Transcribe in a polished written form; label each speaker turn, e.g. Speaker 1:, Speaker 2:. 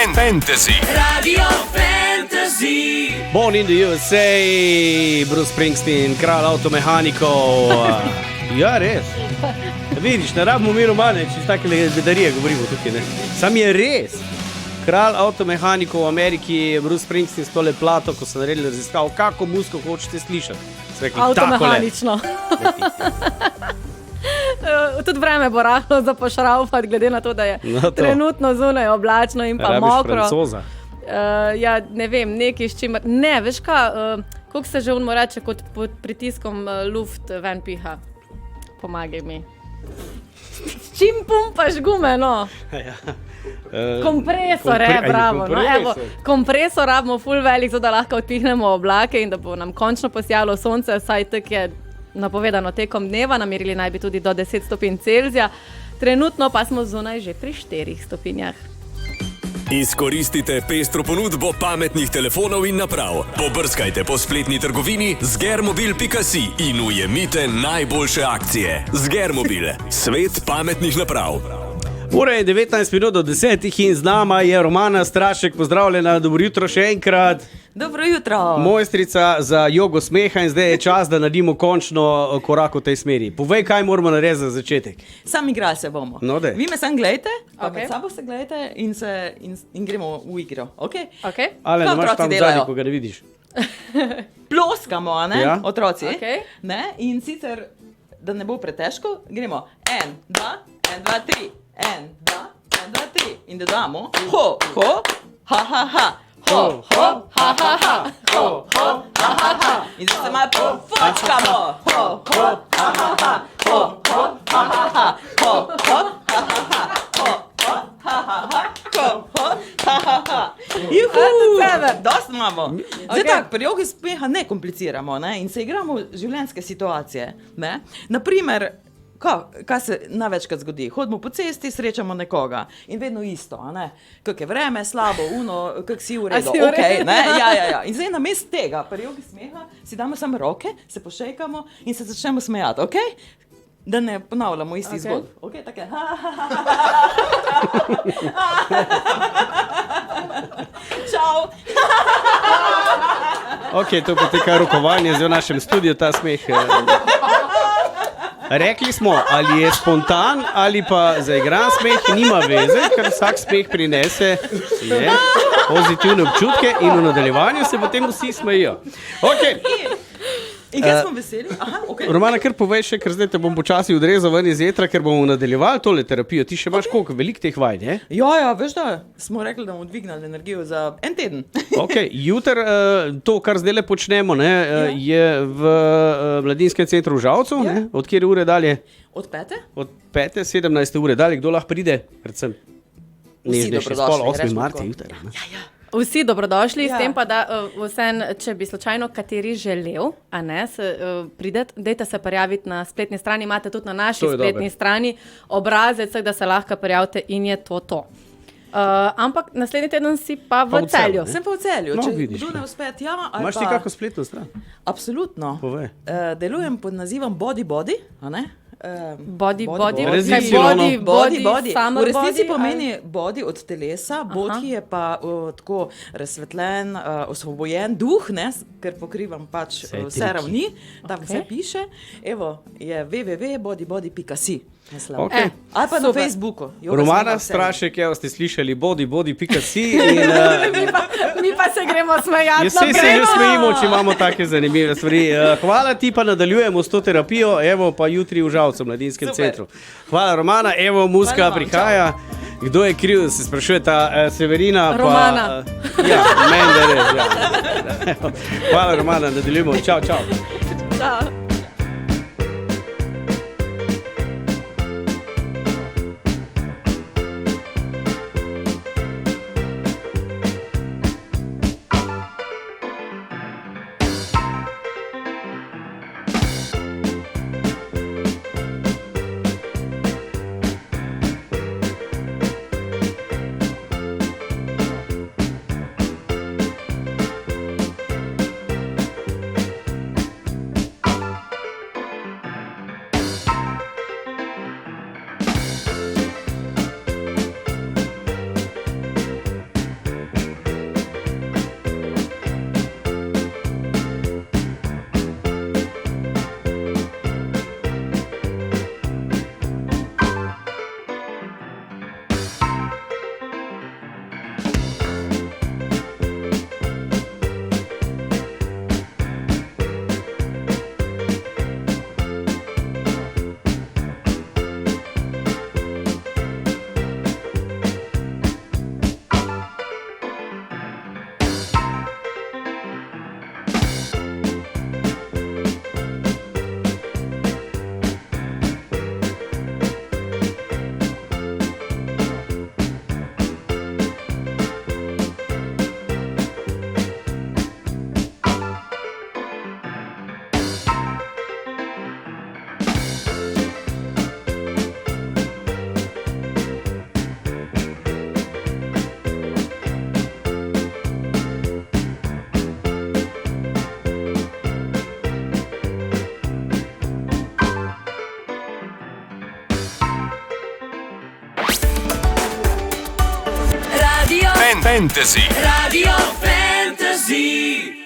Speaker 1: Fantasy.
Speaker 2: Radio Fantasy.
Speaker 3: Born in the USA, Bruce Springsteen, kralj avtomehanikov. Ja, res. Vidiš, ne rabimo mi romane, če take bedarije govorimo tukaj, ne. Sam je res. Kralj avtomehanikov v Ameriki je Bruce Springsteen s tole plato, ko so naredili raziskav, kako muziko hočete slišati.
Speaker 4: Avtomehanično. Tudi vreme bo rahlo za pošraufati, glede na to, da je trenutno zunaj oblačno in pa mokro.
Speaker 3: Francoza.
Speaker 4: Ja, ne vem, nekaj s čimer... Ne, veš kaj, koliko se že unmo reče, kot pod pritiskom luft ven piha. Pomagaj mi. S čim pumpaš gume, no? Kompresor, bravo. No, evo, kompresor rabimo ful velik, da lahko odpihnemo oblake in da bo nam končno posijalo sonce, saj tak je napovedano tekom dneva, namerili naj bi tudi do 10 stopinj Celzija. Trenutno pa smo zunaj že pri 4 stopinjah.
Speaker 1: Izkoristite pestro ponudbo pametnih telefonov in naprav. Pobrskajte po spletni trgovini zgermobil.si in ujemite najboljše akcije. Zgermobil, svet pametnih naprav.
Speaker 3: Ura je 19 minut do 10 in z nama je Romana Strašek. Pozdravljena, dobro jutro še enkrat.
Speaker 5: Dobro jutro.
Speaker 3: Mojstrica za jogo smeha in zdaj je čas, da naredimo končno korak v tej smeri. Povej, kaj moramo narediti za začetek.
Speaker 5: Sam igrali se bomo.
Speaker 3: No,
Speaker 5: vi me sam gledajte,
Speaker 4: Ok.
Speaker 5: med sabo se gledajte in gremo v igro. Okay?
Speaker 4: Okay?
Speaker 3: Ale ne
Speaker 5: Kaj
Speaker 3: imaš
Speaker 5: otroci
Speaker 3: tam
Speaker 5: delajo?
Speaker 3: zadnji, ko ga ne vidiš.
Speaker 5: Ploskamo, a ne,
Speaker 3: Ja.
Speaker 5: otroci.
Speaker 4: Ok.
Speaker 5: Ne? In sicer, da ne bo pretežko, gremo 1, 2, 1, 2, 3. 1, 2, 1, 2, 3. In dodamo ho, ho, ha, ha, ha. Ho, ho, ha, ha, ha. Ho, ho, ha, ha, ha. In zdaj se malo pofočkamo. Ho, ho, ha, ha, ha. Ho, ho, ha, ha, ha. Ho, ho, ha, ha, ha. Ho, ho, ha, ha, ha. Ho, ho, ha, ha, ha. Juhu! Dost imamo. Zdaj tako, pri jogi smeha ne kompliciramo, ne? In se igramo življenjske situacije. Ne? Naprimer, kaj se največkrat zgodi? Hodimo po cesti, srečamo nekoga in vedno isto, a ne? Kako je vreme, slabo, kako si v redu,
Speaker 4: si v redu?
Speaker 5: okej, ne? Ja. In zdaj namesto tega, pri jogi smeha, si damo samo roke, se pošejkamo in se začnemo smejati, okej? Da ne ponavljamo istih zgodb. Okej, tako je. Čau!
Speaker 3: Ok, to poteka rokovanje zdaj v našem studiu, ta smeh. Rekli smo, ali je spontan ali pa zaigran smeh, nima veze, ker vsak smeh prinese pozitivne občutke in v nadaljevanju se potem vsi smejijo. Ok,
Speaker 5: In kaj smo veseli? Aha, okej.
Speaker 3: Romana, kar povej še, ker zdaj te bom počasi odrezal ven iz etra, ker bomo nadaljevali tole terapijo. Ti še imaš koliko, veliko teh vaj, ne?
Speaker 5: Ja, veš da, smo rekli, da bomo dvignali energijo za en teden.
Speaker 3: Ok, jutr to, kar zdaj le počnemo, ne, je v Mladinskem centru v Žalcu, ne? Od kjer ure dalje?
Speaker 5: Od 5?
Speaker 3: Od 5. 17. ure dalje, kdo lahko pride? Predvsem
Speaker 5: Vsi dobrodošli,
Speaker 3: 8.
Speaker 5: rečemo
Speaker 3: marca
Speaker 5: tako.
Speaker 3: jutri. Ne?
Speaker 4: Vsi dobrodošli,
Speaker 5: Ja.
Speaker 4: s tem pa, da vsem, če bi slučajno kateri želel, a ne, prideti, dajte se prijaviti na spletni strani, imate tudi na naši
Speaker 3: To je
Speaker 4: spletni
Speaker 3: dobro.
Speaker 4: strani obrazec, da se lahko prijavite in je to. Ampak naslednji teden si pa v
Speaker 3: Pa v Celju,
Speaker 4: Celju.
Speaker 3: ne?
Speaker 5: Sem pa v Celju,
Speaker 3: No,
Speaker 5: če
Speaker 3: vidiš,
Speaker 5: kdo ne
Speaker 3: ne.
Speaker 5: uspe tja, ali
Speaker 3: Imaš ti
Speaker 5: pa...
Speaker 3: kako spletno stran?
Speaker 5: Absolutno.
Speaker 3: Povej.
Speaker 5: Delujem pod nazivom Body, a ne?
Speaker 4: Body,
Speaker 3: Razvisi
Speaker 4: kaj
Speaker 3: ono.
Speaker 5: Body.
Speaker 4: summer
Speaker 5: V resnici
Speaker 4: body,
Speaker 5: pomeni body od telesa, body je pa tako razsvetljen, osvobojen duh, ne, ker pokrivam pač
Speaker 3: Vse
Speaker 5: vse
Speaker 3: triki.
Speaker 5: ravni, tam vse
Speaker 4: Ok.
Speaker 5: piše. Evo, je www.bodybody.si.
Speaker 3: Ok.
Speaker 5: Ali pa na
Speaker 4: Super.
Speaker 5: Facebooku. Joga
Speaker 3: Romana
Speaker 5: smeha v Celju.
Speaker 3: Strašek, evo ste slišali, body.si in
Speaker 4: Mi pa se gremo smejati.
Speaker 3: jaz se že smejimo, če imamo take zanimive stvari. Hvala ti, pa nadaljujemo s to terapijo, evo pa jutri v Žalcu, v Mladinskem
Speaker 5: Super.
Speaker 3: centru. Hvala Romana, evo muzika
Speaker 5: Hvala vam,
Speaker 3: prihaja. Kdo je kriv, se sprašuje ta Severina.
Speaker 4: Romana.
Speaker 3: Pa, ja, meni da res. Ja. Hvala Romana, nadaljujemo. Čau, čau.
Speaker 4: Čau.
Speaker 1: Fantasy.
Speaker 2: Radio Fantasy.